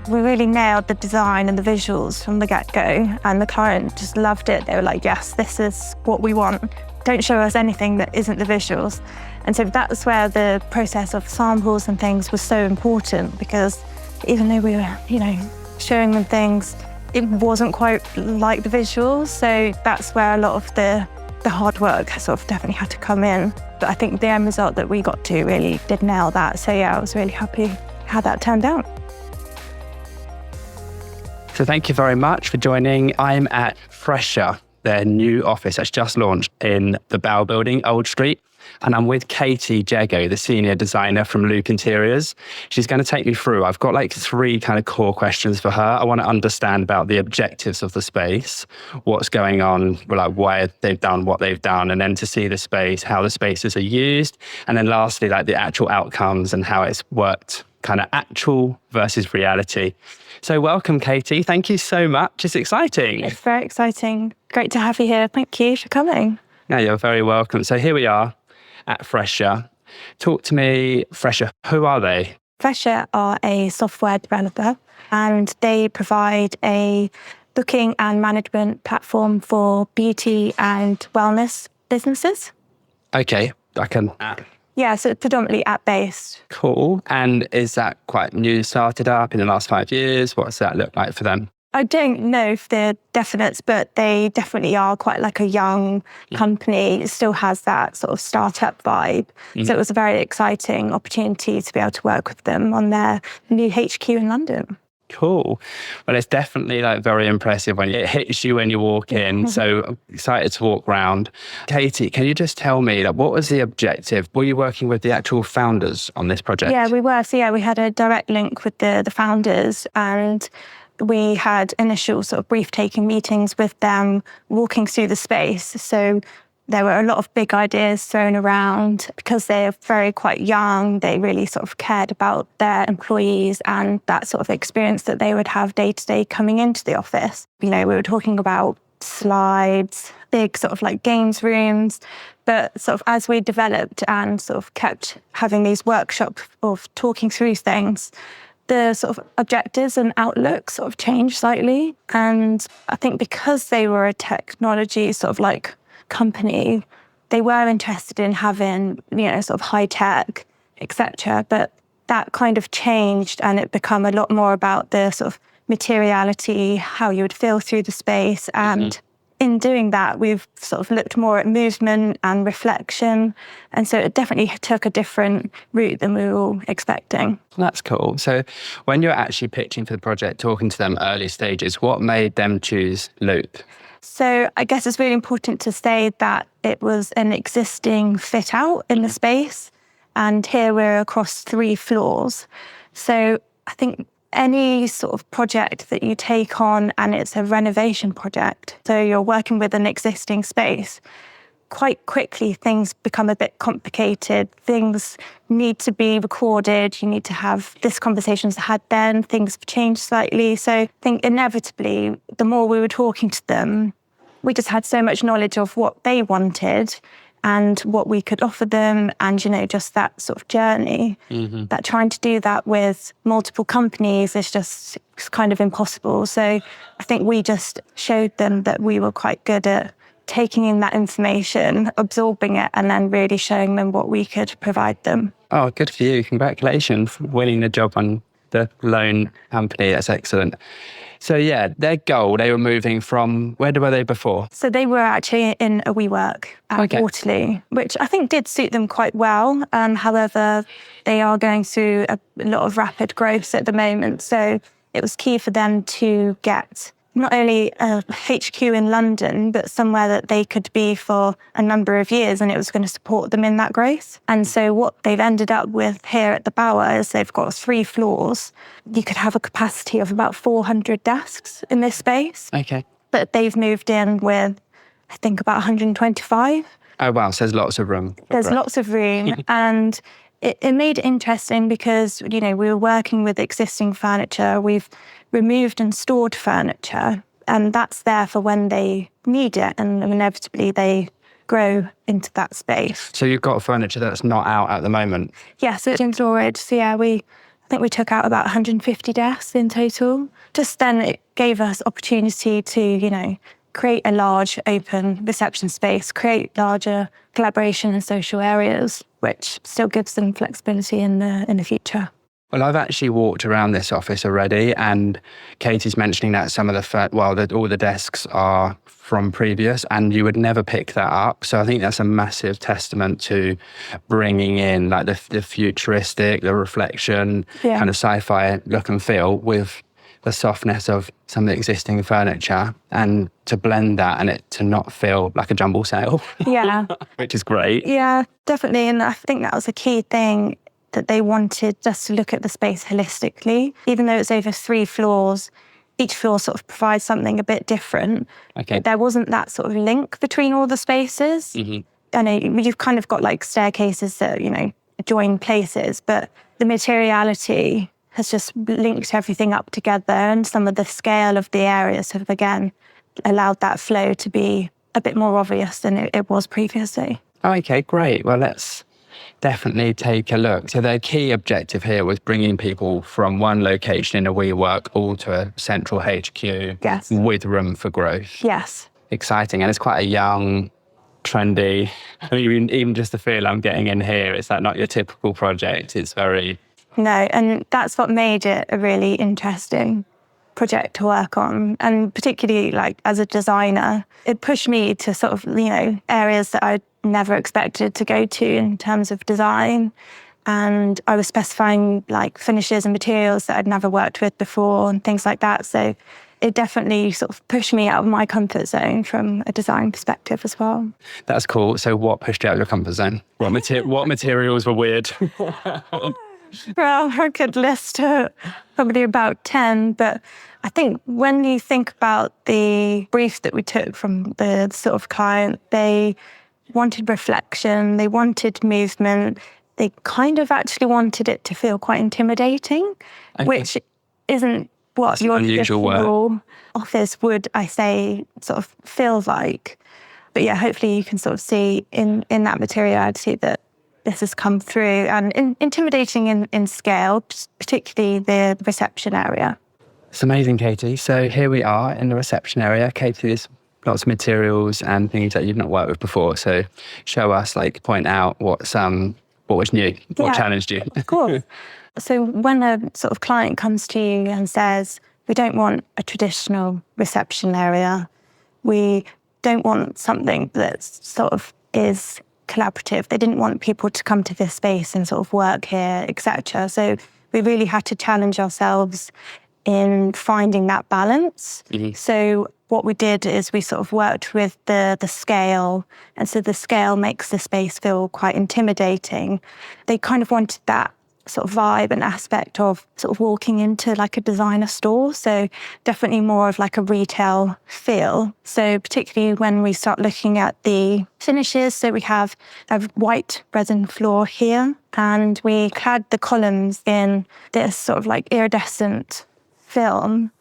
We really nailed the design and the visuals from the get-go, and the client just loved it. They were like, yes, this is what we want. Don't show us anything that isn't the visuals. And so that's where the process of samples and things was so important, because even though we were, showing them things, it wasn't quite like the visuals. So that's where a lot of the hard work sort of definitely had to come in. But I think the end result that we got to really did nail that. So yeah, I was really happy how that turned out. So thank you very much for joining. I'm at Fresha, their new office that's just launched in the Bow Building, Old Street. And I'm with Katie Jago, the senior designer from Luke Interiors. She's going to take me through. I've got like 3 kind of core questions for her. I want to understand about the objectives of the space, what's going on, like why they've done what they've done, and then to see the space, how the spaces are used. And then lastly, like the actual outcomes and how it's worked, kind of actual versus reality. So welcome, Katie. Thank you so much. It's exciting. It's very exciting. Great to have you here. Thank you for coming. No, you're very welcome. So here we are at Fresha. Talk to me, Fresha, who are they? Fresha are a software developer, and they provide a booking and management platform for beauty and wellness businesses. Okay, like an app. Yeah, so it's predominantly app-based. Cool. And is that quite new, started up in the last 5 years? What does that look like for them? I don't know if they're definites, but they definitely are quite like a young company. It still has that sort of startup vibe. So it was a very exciting opportunity to be able to work with them on their new HQ in London. Cool. Well, it's definitely like very impressive when it hits you when you walk in. So I'm excited to walk around. Katie, can you just tell me, like, what was the objective? Were you working with the actual founders on this project? Yeah, we were. So yeah, we had a direct link with the founders, and we had initial sort of brief-taking meetings with them, walking through the space. So there were a lot of big ideas thrown around. Because they're quite young, they really sort of cared about their employees and that sort of experience that they would have day to day coming into the office. We were talking about slides, big sort of like games rooms. But sort of as we developed and sort of kept having these workshops of talking through things, the sort of objectives and outlook sort of changed slightly. And I think because they were a technology sort of like company, they were interested in having, sort of high tech, etc. But that kind of changed, and it became a lot more about the sort of materiality, how you would feel through the space. And in doing that, we've sort of looked more at movement and reflection. And so it definitely took a different route than we were all expecting. That's cool. So when you're actually pitching for the project, talking to them early stages, what made them choose Luke? So I guess it's really important to say that it was an existing fit out in the space. And here we're across 3 floors. So I think any sort of project that you take on and it's a renovation project, so you're working with an existing space, quite quickly things become a bit complicated. Things need to be recorded. You need to have this conversation's had then. Things have changed slightly. So I think inevitably, the more we were talking to them, we just had so much knowledge of what they wanted and what we could offer them, and, just that sort of journey. That trying to do that with multiple companies is just kind of impossible. So I think we just showed them that we were quite good at taking in that information, absorbing it, and then really showing them what we could provide them. Oh, good for you. Congratulations for winning the job on the loan company. That's excellent. So yeah, their goal, they were moving from, where were they before? So they were actually in a WeWork at Waterloo, which I think did suit them quite well. However, they are going through a lot of rapid growth at the moment. So it was key for them to get not only a HQ in London, but somewhere that they could be for a number of years, and it was going to support them in that growth. And so what they've ended up with here at the Bower is they've got 3 floors. You could have a capacity of about 400 desks in this space. Okay. But they've moved in with, I think, about 125. Oh, wow. So there's lots of room. There's lots of room. And it made it interesting because, we were working with existing furniture. We've removed and stored furniture, and that's there for when they need it, and inevitably they grow into that space. So you've got furniture that's not out at the moment? Yes, it's in storage. So yeah, I think we took out about 150 desks in total. Just then it gave us opportunity to, create a large open reception space, create larger collaboration and social areas, which still gives them flexibility in the future. Well, I've actually walked around this office already, and Katie's mentioning that some of all the desks are from previous, and you would never pick that up. So I think that's a massive testament to bringing in like the futuristic, the reflection, kind of sci-fi look and feel with the softness of some of the existing furniture, and to blend that and it to not feel like a jumble sale. Yeah. Which is great. Yeah, definitely. And I think that was a key thing, that they wanted us to look at the space holistically. Even though it's over 3 floors, each floor sort of provides something a bit different. Okay. There wasn't that sort of link between all the spaces. Mm-hmm. I know you've kind of got like staircases that, join places, but the materiality has just linked everything up together, and some of the scale of the areas have, again, allowed that flow to be a bit more obvious than it was previously. Oh, okay, great. Well, let's definitely take a look. So the key objective here was bringing people from one location in a WeWork all to a central HQ. Yes. With room for growth. Yes. Exciting. And it's quite a young, trendy, even just the feel I'm getting in here, it's like not your typical project. It's very... No, and that's what made it a really interesting project to work on. And particularly like as a designer, it pushed me to sort of, areas that I'd never expected to go to in terms of design. And I was specifying like finishes and materials that I'd never worked with before and things like that. So it definitely sort of pushed me out of my comfort zone from a design perspective as well. That's cool. So what pushed you out of your comfort zone? What materials were weird? Well, I could list probably about 10, but I think when you think about the brief that we took from the sort of client, they wanted reflection, they wanted movement, they kind of actually wanted it to feel quite intimidating, which isn't what your traditional office would, I say, sort of feel like. But yeah, hopefully you can sort of see in that materiality that this has come through, and intimidating in scale, particularly the reception area. It's amazing, Katie. So here we are in the reception area. Katie, there's lots of materials and things that you've not worked with before. So show us, point out what was new, what challenged you. Of course. So when a sort of client comes to you and says, we don't want a traditional reception area, we don't want something that sort of is collaborative. They didn't want people to come to this space and sort of work here, etc. So we really had to challenge ourselves in finding that balance. Mm-hmm. So what we did is we sort of worked with the scale, and so the scale makes the space feel quite intimidating. They kind of wanted that sort of vibe and aspect of sort of walking into like a designer store. So definitely more of like a retail feel. So particularly when we start looking at the finishes, so we have a white resin floor here, and we clad the columns in this sort of like iridescent film,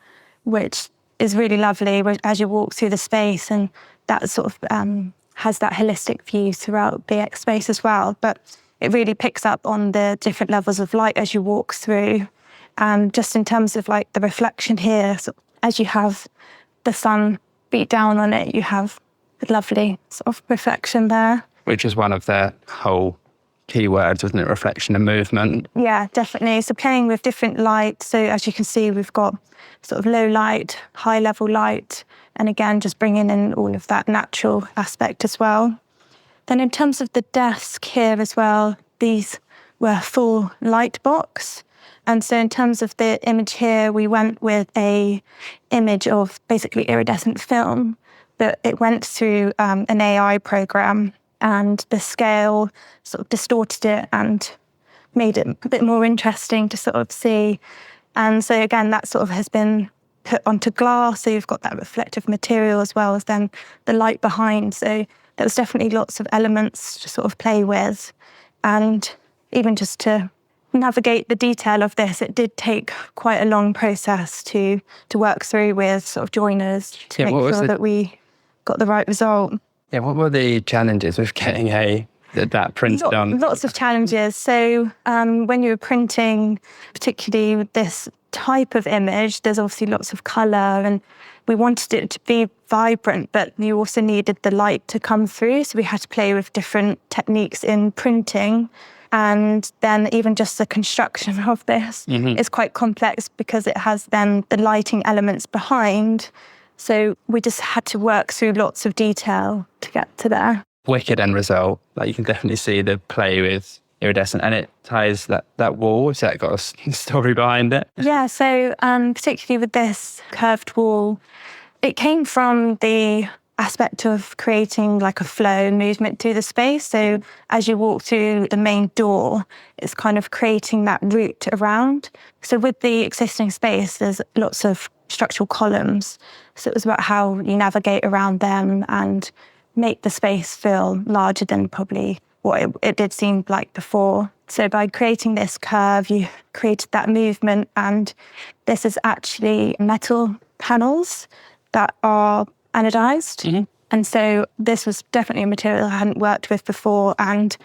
which is really lovely as you walk through the space, and that sort of has that holistic view throughout the space as well. But it really picks up on the different levels of light as you walk through. And just in terms of like the reflection here, so as you have the sun beat down on it, you have a lovely sort of reflection there. Which is one of the whole keywords, wasn't it? Reflection and movement. Yeah, definitely. So playing with different light. So as you can see, we've got sort of low light, high level light, and again, just bringing in all of that natural aspect as well. Then in terms of the desk here as well, these were full light box. And so in terms of the image here, we went with a image of basically iridescent film, but it went through an AI program, and the scale sort of distorted it and made it a bit more interesting to sort of see. And so again, that sort of has been put onto glass. So you've got that reflective material as well as then the light behind. So there was definitely lots of elements to sort of play with. And even just to navigate the detail of this, it did take quite a long process to work through with sort of joiners to make sure that we got the right result. Yeah, what were the challenges with getting a that printed on? Lots of challenges. So when you were printing, particularly with this type of image, there's obviously lots of colour, and we wanted it to be vibrant, but you also needed the light to come through. So we had to play with different techniques in printing. And then even just the construction of this is quite complex because it has then the lighting elements behind. So we just had to work through lots of detail to get to there. Wicked end result. Like, you can definitely see the play with iridescent, and it ties that wall. So that got a story behind it. Yeah, so particularly with this curved wall, it came from the aspect of creating like a flow movement through the space. So as you walk through the main door, it's kind of creating that route around. So with the existing space, there's lots of structural columns. So it was about how you navigate around them and make the space feel larger than probably what it did seem like before. So by creating this curve, you created that movement, and this is actually metal panels that are anodized. And so this was definitely a material I hadn't worked with before, and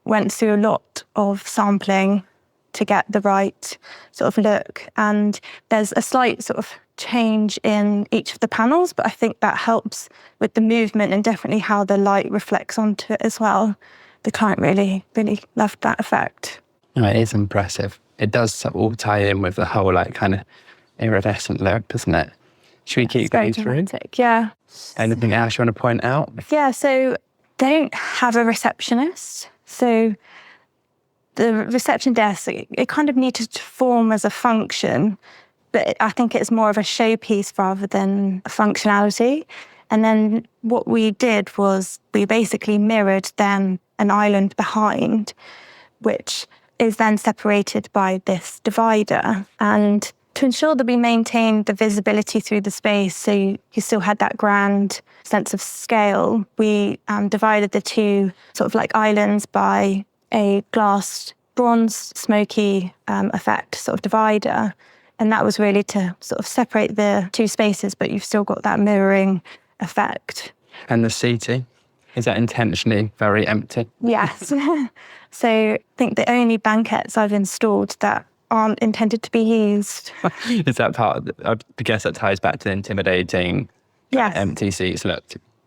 went through a lot of sampling to get the right sort of look. And there's a slight sort of change in each of the panels, but I think that helps with the movement and definitely how the light reflects onto it as well. The client really, really loved that effect. No, it is impressive. It does all tie in with the whole like kind of iridescent look, doesn't it? Should we keep going through? Dramatic, yeah. Anything else you want to point out? Yeah, so they don't have a receptionist. So the reception desk, it kind of needed to form as a function, but I think it's more of a showpiece rather than a functionality. And then what we did was we basically mirrored then an island behind, which is then separated by this divider. And to ensure that we maintained the visibility through the space, so you still had that grand sense of scale, we divided the two sort of like islands by a glass bronze smoky effect sort of divider. And that was really to sort of separate the two spaces, but you've still got that mirroring effect. And the seating, is that intentionally very empty? Yes. So I think the only banquettes I've installed that aren't intended to be used. Is that part of I guess that ties back to the intimidating Yes. Empty seats look.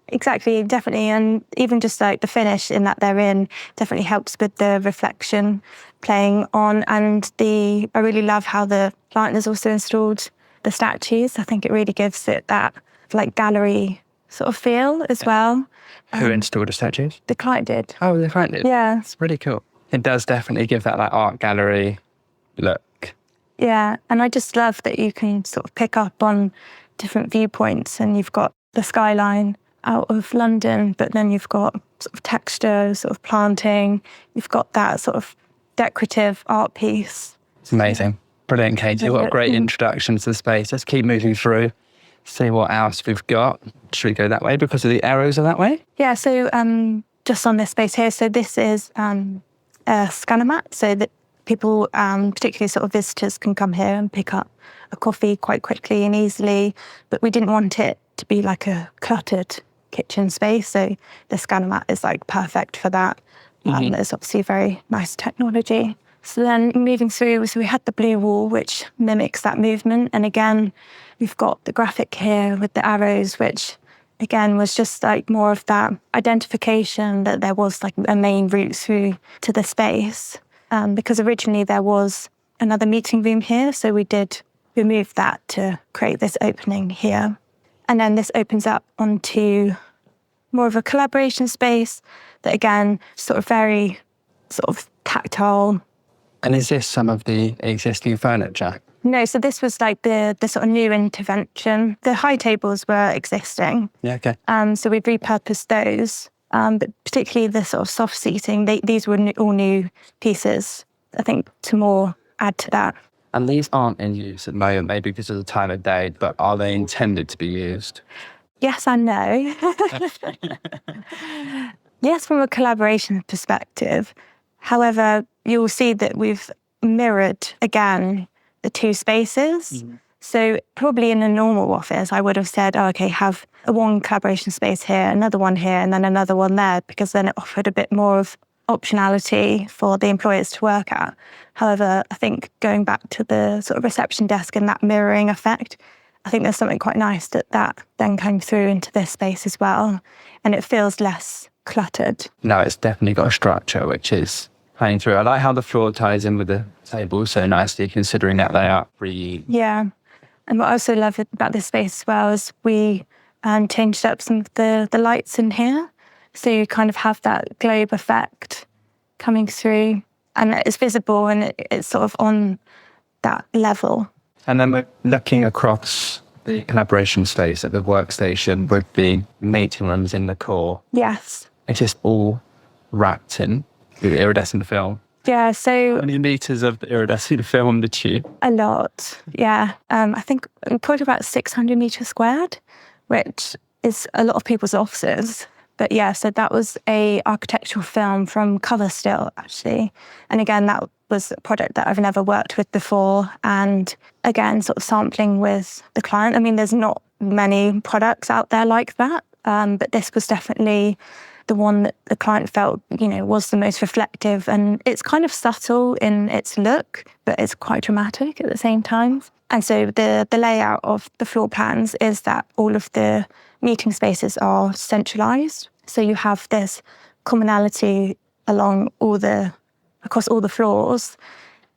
Exactly, definitely. And even just like the finish in that they're in definitely helps with the reflection playing on. And I really love how the client has also installed the statues. I think it really gives it that like gallery sort of feel as well. Who installed the statues? The client did. Oh, the client did? Yeah. It's really cool. It does definitely give that like art gallery look. Yeah, and I just love that you can sort of pick up on different viewpoints, and you've got the skyline out of London, but then you've got sort of texture, sort of planting, you've got that sort of decorative art piece. It's amazing. Brilliant, Katie. What a great introduction to the space. Let's keep moving through, see what else we've got. Should we go that way because of the arrows are that way? Yeah, so just on this space here, so this is a scanner mat, so that people, particularly sort of visitors, can come here and pick up a coffee quite quickly and easily. But we didn't want it to be like a cluttered kitchen space, so the scanner mat is like perfect for that. It's obviously very nice technology. So then moving through, so we had the blue wall, which mimics that movement. And again, we've got the graphic here with the arrows, which again was just like more of that identification that there was like a main route through to the space. Because originally there was another meeting room here, so we did remove that to create this opening here. And then this opens up onto more of a collaboration space that again, sort of very sort of tactile. And is this some of the existing furniture? No, so this was like the sort of new intervention. The high tables were existing. Yeah, okay. So we've repurposed those. But particularly the sort of soft seating, these were all new pieces, I think, to more add to that. And these aren't in use at the moment, maybe because of the time of day, but are they intended to be used? Yes and no. Yes, from a collaboration perspective. However, you'll see that we've mirrored, again, the two spaces. So probably in a normal office, I would have said, oh, okay, have one collaboration space here, another one here, and then another one there, because then it offered a bit more of optionality for the employers to work at. However, I think going back to the sort of reception desk and that mirroring effect, I think there's something quite nice that then came through into this space as well. And it feels less cluttered. No, it's definitely got a structure, which is playing through. I like how the floor ties in with the table so nicely, considering that they are free. Yeah. And what I also love about this space as well is we changed up some of the lights in here. So you kind of have that globe effect coming through, and it's visible and it's sort of on that level. And then we're looking across the collaboration space at the workstation with the meeting rooms in the core. Yes. It's just all wrapped in the iridescent film. Yeah, so... How many metres of iridescent film did you? A lot, yeah. I think probably about 600 metres squared, which is a lot of people's offices. But yeah, so that was a architectural film from Cover Still, actually. And again, that was a project that I've never worked with before. And again, sort of sampling with the client. I mean, there's not many products out there like that, but this was definitely the one that the client felt, was the most reflective. And it's kind of subtle in its look, but it's quite dramatic at the same time. And so the layout of the floor plans is that all of the meeting spaces are centralised. So you have this commonality across all the floors.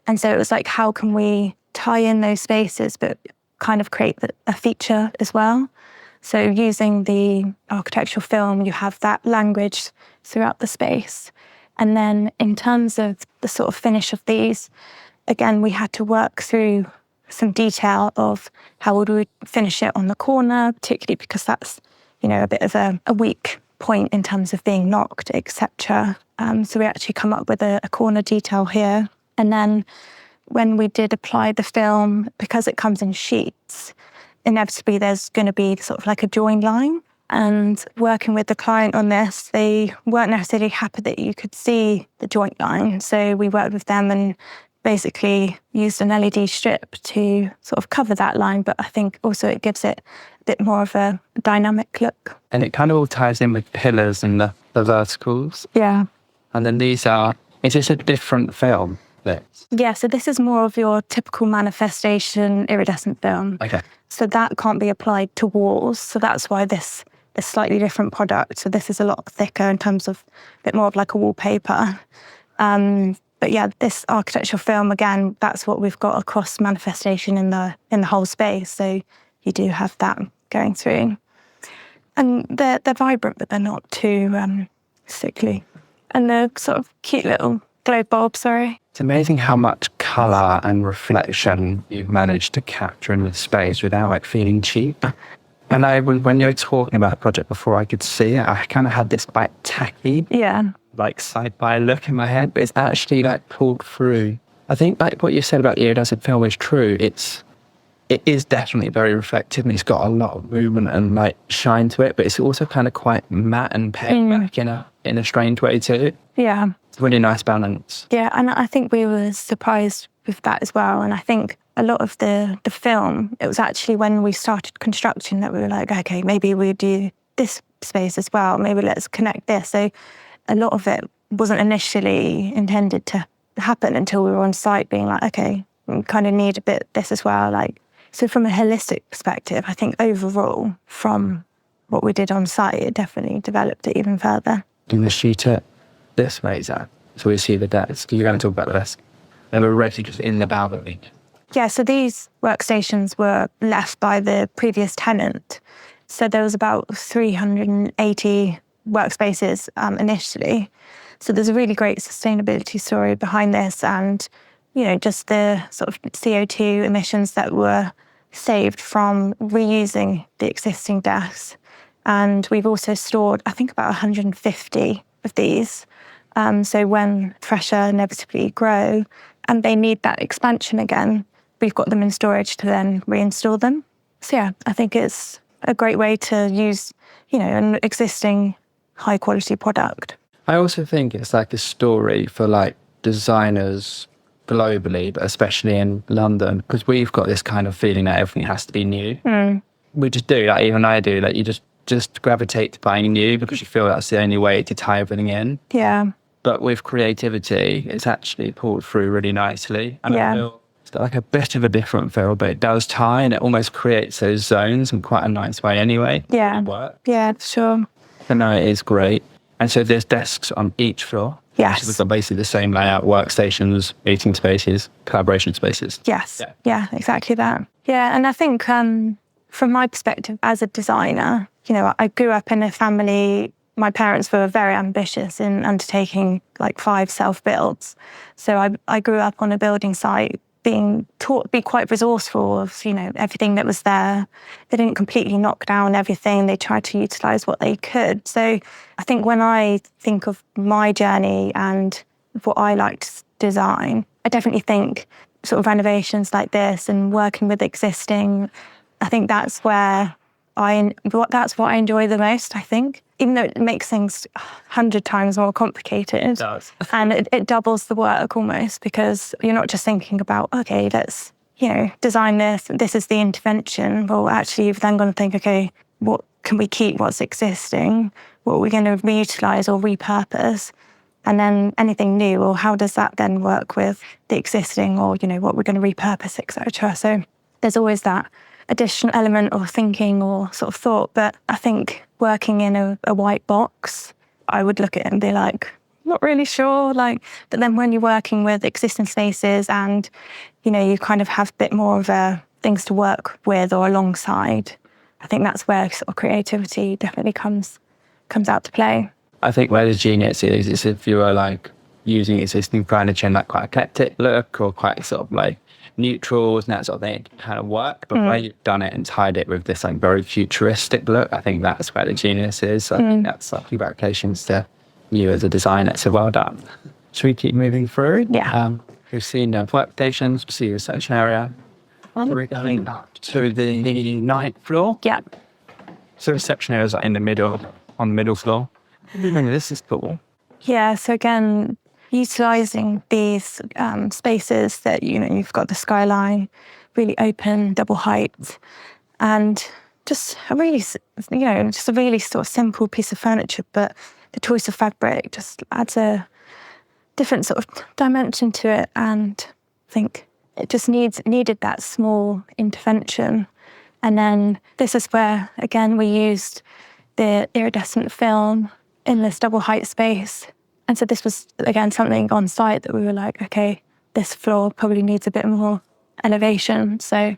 And so it was like, how can we tie in those spaces, but kind of create a feature as well? So using the architectural film, you have that language throughout the space. And then in terms of the sort of finish of these, again, we had to work through some detail of how would we finish it on the corner, particularly because that's, a bit of a weak point in terms of being knocked, etc. So we actually come up with a corner detail here. And then when we did apply the film, because it comes in sheets, inevitably there's going to be sort of like a join line. And working with the client on this, they weren't necessarily happy that you could see the joint line. So we worked with them and basically used an LED strip to sort of cover that line. But I think also it gives it a bit more of a dynamic look. And it kind of all ties in with pillars and the verticals. Yeah. And then is this a different film? Yeah, so this is more of your typical manifestation iridescent film. Okay. So that can't be applied to walls. So that's why this is slightly different product. So this is a lot thicker in terms of a bit more of like a wallpaper. But yeah, this architectural film, again, that's what we've got across manifestation in the whole space. So you do have that going through. And they're vibrant, but they're not too sickly. And they're sort of cute little globe bulbs, sorry. It's amazing how much colour and reflection you've managed to capture in the space without feeling cheap. And when you were talking about the project before I could see it, I kind of had this tacky, sci-fi look in my head, but it's actually pulled through. I think what you said about the iridescent film is true. It is definitely very reflective and it's got a lot of movement and shine to it, but it's also kind of quite matte and pared back in a strange way too. Yeah. It's a really nice balance. Yeah, and I think we were surprised with that as well. And I think a lot of the film, it was actually when we started construction that we were like, okay, maybe we do this space as well. Maybe let's connect this. So a lot of it wasn't initially intended to happen until we were on site being like, okay, we kind of need a bit this as well. So from a holistic perspective, I think overall from what we did on site, it definitely developed it even further. In the sheet this way, Zach. So we see the desk. You're going to talk about the desk. They were ready just in the balcony. Yeah, so these workstations were left by the previous tenant. So there was about 380 workspaces initially. So there's a really great sustainability story behind this and, just the sort of CO2 emissions that were saved from reusing the existing desks. And we've also stored, I think, about 150 of these. So when Fresha inevitably grow and they need that expansion again, we've got them in storage to then reinstall them. So yeah, I think it's a great way to use, an existing high quality product. I also think it's a story for designers globally, but especially in London, because we've got this kind of feeling that everything has to be new. We just do, even I do, you just gravitate to buying new because you feel that's the only way to tie everything in. Yeah. but with creativity, it's actually pulled through really nicely. And I feel it's got like a bit of a different feel, but it does tie and it almost creates those zones in quite a nice way anyway. Yeah. Yeah, sure. So no, it is great. And so there's desks on each floor. Yes. Which is basically the same layout, workstations, meeting spaces, collaboration spaces. Yes. Yeah, exactly that. Yeah, and I think from my perspective as a designer, I grew up in a family. My parents were very ambitious in undertaking like 5 self-builds. So I grew up on a building site being taught to be quite resourceful of, everything that was there. They didn't completely knock down everything. They tried to utilise what they could. So I think when I think of my journey and what I like to design, I definitely think sort of renovations like this and working with existing, I think that's what I enjoy the most, I think. Even though it makes things 100 times more complicated. It does. And it doubles the work almost, because you're not just thinking about, okay, let's, design this. This is the intervention. Well, actually, you've then got to think, okay, what can we keep? What's existing? What are we going to reutilise or repurpose? And then anything new, or how does that then work with the existing, or, what we're going to repurpose, etc. So there's always that additional element of thinking or sort of thought. But I think working in a white box, I would look at it and be like, not really sure. But then when you're working with existing spaces and, you kind of have a bit more of things to work with or alongside, I think that's where sort of creativity definitely comes out to play. I think where the genius is if you are using existing furniture in quite eclectic look or quite sort of neutrals and that sort of thing, it can kind of work. But where you've done it and tied it with this very futuristic look, I think that's where the genius is. I think that's congratulations to you as a designer. So well done. Should we keep moving through? Yeah. We've seen workstations, we've seen a reception area. We're going up to the 9th floor. Yeah. So reception area is in the middle, on the middle floor. This is cool. Yeah, so again, utilising these spaces that, you've got the skyline, really open, double height, and just a really sort of simple piece of furniture, but the choice of fabric just adds a different sort of dimension to it, and I think it just needed that small intervention. And then this is where, again, we used the iridescent film in this double height space. And so this was, again, something on site that we were like, okay, this floor probably needs a bit more elevation. So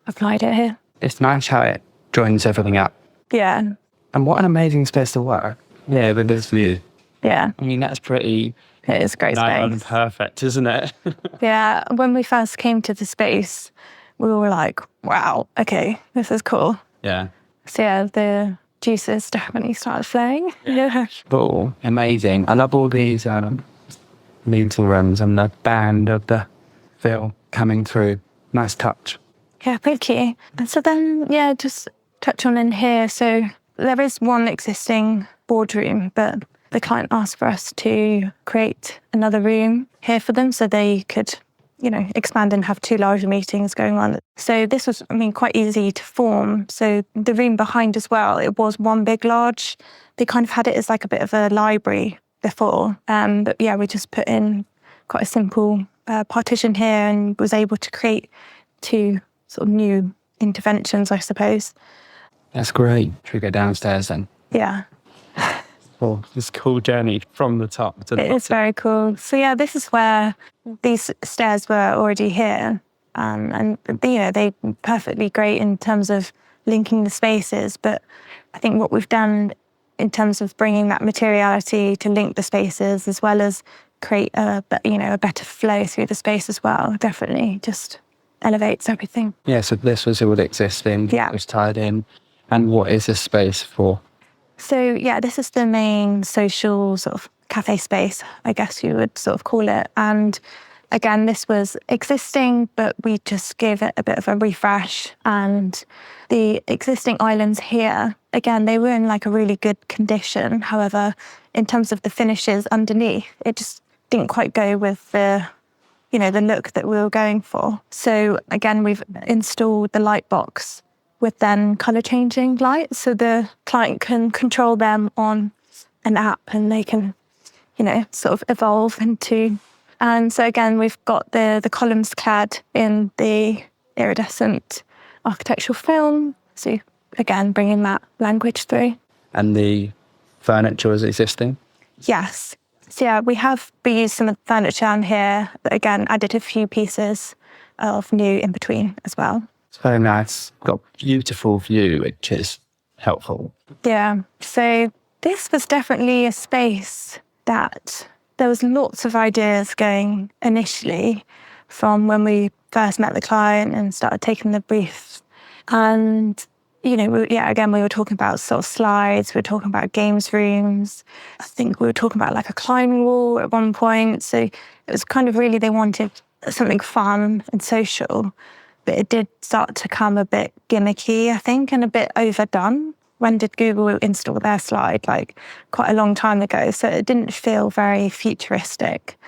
applied it here. It's nice how it joins everything up. Yeah. And what an amazing space to work. Yeah, with this view. Yeah. I mean, that's pretty... It is a great space. Perfect, isn't it? Yeah. When we first came to the space, we were like, wow, okay, this is cool. Yeah. So yeah, the juices definitely started flowing. Yeah. Cool. Amazing. I love all these meeting rooms and the band of the film coming through. Nice touch. Yeah, thank you. And so then, yeah, just touch on in here. So there is one existing boardroom, but the client asked for us to create another room here for them so they could, expand and have 2 larger meetings going on. So this was, quite easy to form. So the room behind as well, it was one big large. They kind of had it as a bit of a library before. But yeah, we just put in quite a simple partition here and was able to create 2 sort of new interventions, I suppose. That's great. Should we go downstairs then? Yeah. Oh, this cool journey from the top to the bottom. It is very cool. So yeah, this is where these stairs were already here. And they're perfectly great in terms of linking the spaces. But I think what we've done in terms of bringing that materiality to link the spaces, as well as create a better flow through the space as well, definitely just elevates everything. Yeah, so this was all existing. Yeah. It was tied in. And what is this space for? So yeah, this is the main social sort of cafe space, I guess you would sort of call it. And again, this was existing, but we just gave it a bit of a refresh. And the existing islands here, again, they were in a really good condition. However, in terms of the finishes underneath, it just didn't quite go with the look that we were going for. So again, we've installed the light box with then colour changing lights, so the client can control them on an app and they can sort of evolve into. And so again, we've got the columns clad in the iridescent architectural film. So again, bringing that language through. And the furniture is existing? Yes. So yeah, we used some of the furniture on here, but again, added a few pieces of new in between as well. It's very nice. Got a beautiful view, which is helpful. Yeah. So this was definitely a space that there was lots of ideas going initially from when we first met the client and started taking the briefs. And, we were talking about sort of slides, we were talking about games rooms. I think we were talking about like a climbing wall at one point. So it was kind of really, they wanted something fun and social, but it did start to come a bit gimmicky, I think, and a bit overdone. When did Google install their slide? Like quite a long time ago. So it didn't feel very futuristic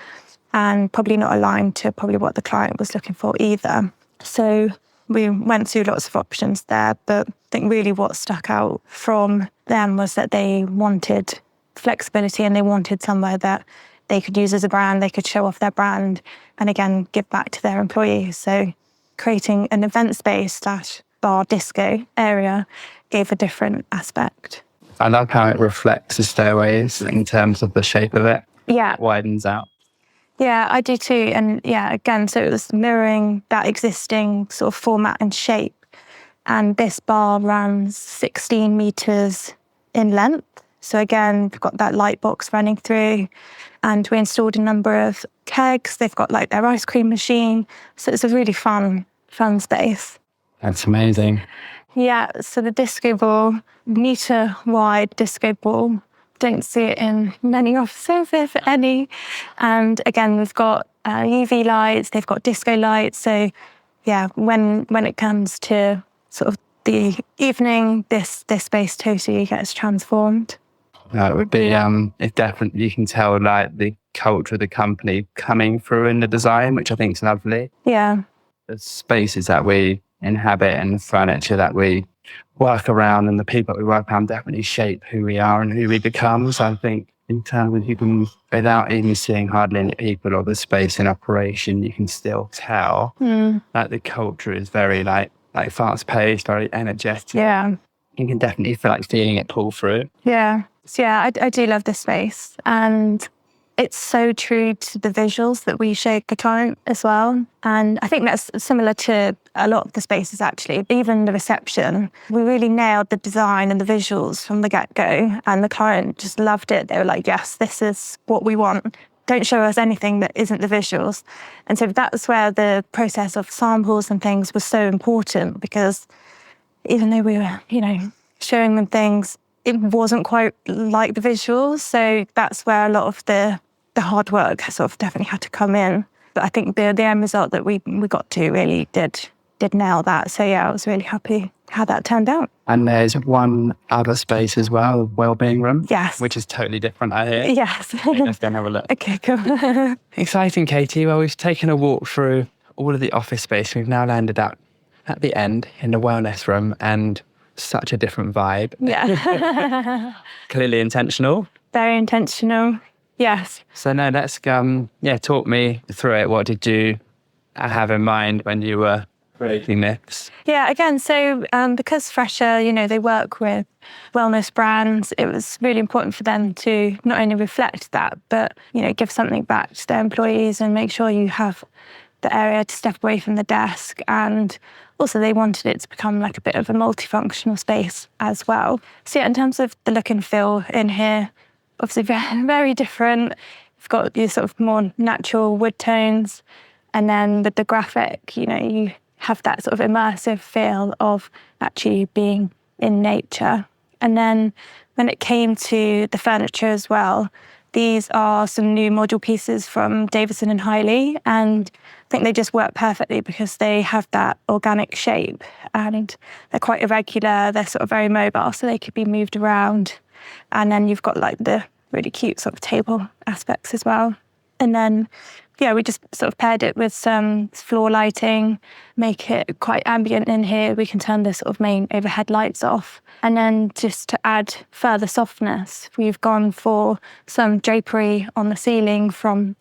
and probably not aligned to probably what the client was looking for either. So we went through lots of options there, but I think really what stuck out from them was that they wanted flexibility and they wanted somewhere that they could use as a brand, they could show off their brand and again, give back to their employees. So creating an event space / bar disco area gave a different aspect. I love how it reflects the stairways in terms of the shape of it. Yeah. It widens out. Yeah, I do too. And yeah, again, so it was mirroring that existing sort of format and shape. And this bar runs 16 metres in length. So again, we've got that light box running through and we installed a number of kegs. They've got like their ice cream machine. So it's a really fun space. That's amazing. Yeah, so the disco ball, metre-wide disco ball. Don't see it in many offices, if any. And again, we've got UV lights, they've got disco lights. So yeah, when it comes to sort of the evening, this space totally gets transformed. That would be, it's definitely, you can tell like the culture of the company coming through in the design, which I think is lovely. Yeah. The spaces that we inhabit and the furniture that we work around and the people that we work around definitely shape who we are and who we become. So I think in terms of you can, without even seeing hardly any people or the space in operation, you can still tell that the culture is very like fast paced, very energetic. Yeah. You can definitely feel like feeling it pull through. Yeah. So yeah, I do love this space. And it's so true to the visuals that we showed the client as well. And I think that's similar to a lot of the spaces actually. Even the reception, we really nailed the design and the visuals from the get-go. And the client just loved it. They were like, yes, this is what we want. Don't show us anything that isn't the visuals. And so that's where the process of samples and things was so important, because even though we were, showing them things, it wasn't quite like the visuals. So that's where a lot of the hard work sort of definitely had to come in. But I think the end result that we got to really did nail that. So yeah, I was really happy how that turned out. And there's one other space as well, the wellbeing room. Yes. Which is totally different, I hear. Yes. Let's go and have a look. Okay, cool. Exciting, Katie. Well, we've taken a walk through all of the office space. We've now landed up at the end in the wellness room, and such a different vibe. Yeah. Clearly intentional. Very intentional. Yes. So no, let's talk me through it. What did you have in mind when you were creating this? Yeah, again, so because Fresha, they work with wellness brands, it was really important for them to not only reflect that, but, give something back to their employees and make sure you have the area to step away from the desk. And also they wanted it to become like a bit of a multifunctional space as well. So yeah, in terms of the look and feel in here, obviously very, very different. You've got your sort of more natural wood tones. And then with the graphic, you have that sort of immersive feel of actually being in nature. And then when it came to the furniture as well, these are some new module pieces from Davison and Hiley, and I think they just work perfectly because they have that organic shape and they're quite irregular, they're sort of very mobile, so they could be moved around. And then you've got like the really cute sort of table aspects as well. And then we just sort of paired it with some floor lighting, make it quite ambient in here. We can turn the sort of main overhead lights off. And then just to add further softness, we've gone for some drapery on the ceiling from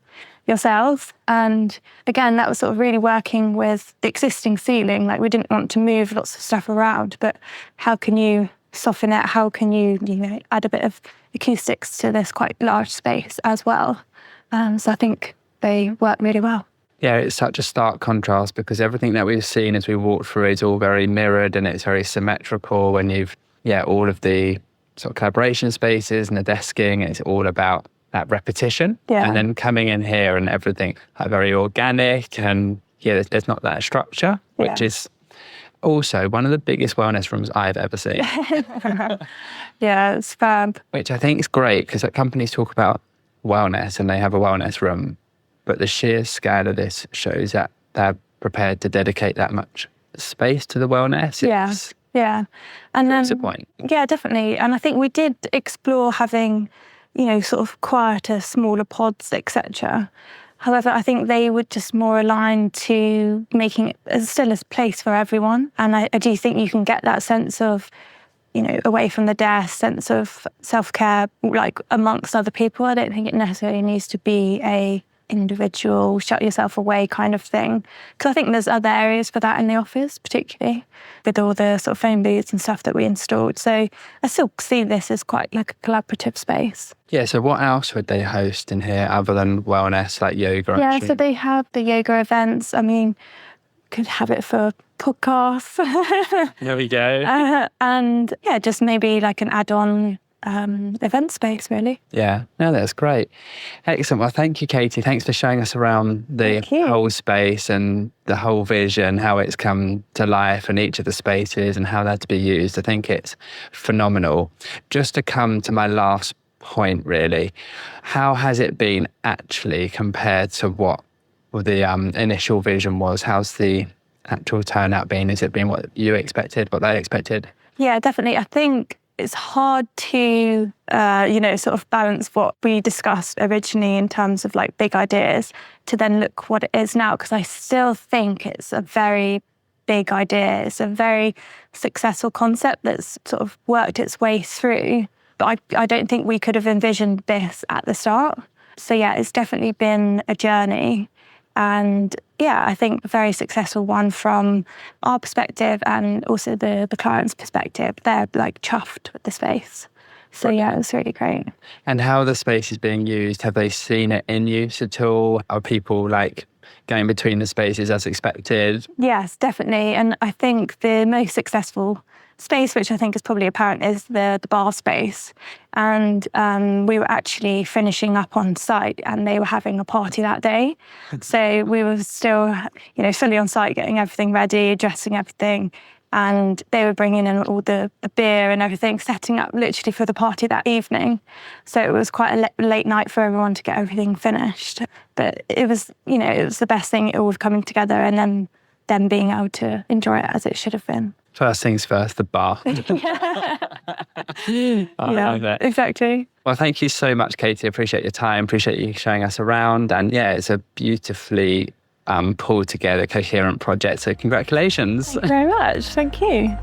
yourself. And again, that was sort of really working with the existing ceiling. Like, we didn't want to move lots of stuff around, but how can you soften it? How can you add a bit of acoustics to this quite large space as well? So I think they work really well. Yeah, it's such a stark contrast because everything that we've seen as we walk through is all very mirrored and it's very symmetrical. When you've, all of the sort of collaboration spaces and the desking, it's all about that repetition. Yeah. And then coming in here and everything very organic and there's not that structure, which is also one of the biggest wellness rooms I've ever seen. Yeah, it's fab. Which I think is great because companies talk about wellness and they have a wellness room, but the sheer scale of this shows that they're prepared to dedicate that much space to the wellness. Yeah. And that's the point. Yeah, definitely. And I think we did explore having, sort of quieter, smaller pods, etc. However, I think they would just more align to making it still a place for everyone. And I do think you can get that sense of, away from the desk, sense of self-care, like amongst other people. I don't think it necessarily needs to be a individual, shut yourself away kind of thing. Because I think there's other areas for that in the office, particularly with all the sort of phone booths and stuff that we installed. So I still see this as quite like a collaborative space. Yeah, so what else would they host in here other than wellness, like yoga? Yeah, so they have the yoga events. I mean, could have it for podcasts. There we go. And just maybe like an add-on event space, really. Yeah, no, that's great. Excellent. Well, thank you, Katie. Thanks for showing us around the whole space and the whole vision, how it's come to life and each of the spaces and how they're to be used. I think it's phenomenal. Just to come to my last point, really, how has it been actually compared to what the initial vision was? How's the actual turnout been? Has it been what you expected, what they expected? Yeah, definitely. I think it's hard to, sort of balance what we discussed originally in terms of like big ideas to then look what it is now, because I still think it's a very big idea. It's a very successful concept that's sort of worked its way through. But I don't think we could have envisioned this at the start. So yeah, it's definitely been a journey. And I think a very successful one from our perspective and also the client's perspective. They're like chuffed with the space. So yeah, it was really great. And how the space is being used, have they seen it in use at all? Are people like going between the spaces as expected? Yes, definitely. And I think the most successful space, which I think is probably apparent, is the bar space. And we were actually finishing up on site and they were having a party that day. So we were still, fully on site, getting everything ready, dressing everything. And they were bringing in all the beer and everything, setting up literally for the party that evening. So it was quite a late night for everyone to get everything finished. But it was, it was the best thing, it all coming together and then them being able to enjoy it as it should have been. First things first, the bar. Yeah, exactly. Well, thank you so much, Katie. Appreciate your time. Appreciate you showing us around. And it's a beautifully pulled together, coherent project. So congratulations. Thank you very much. Thank you.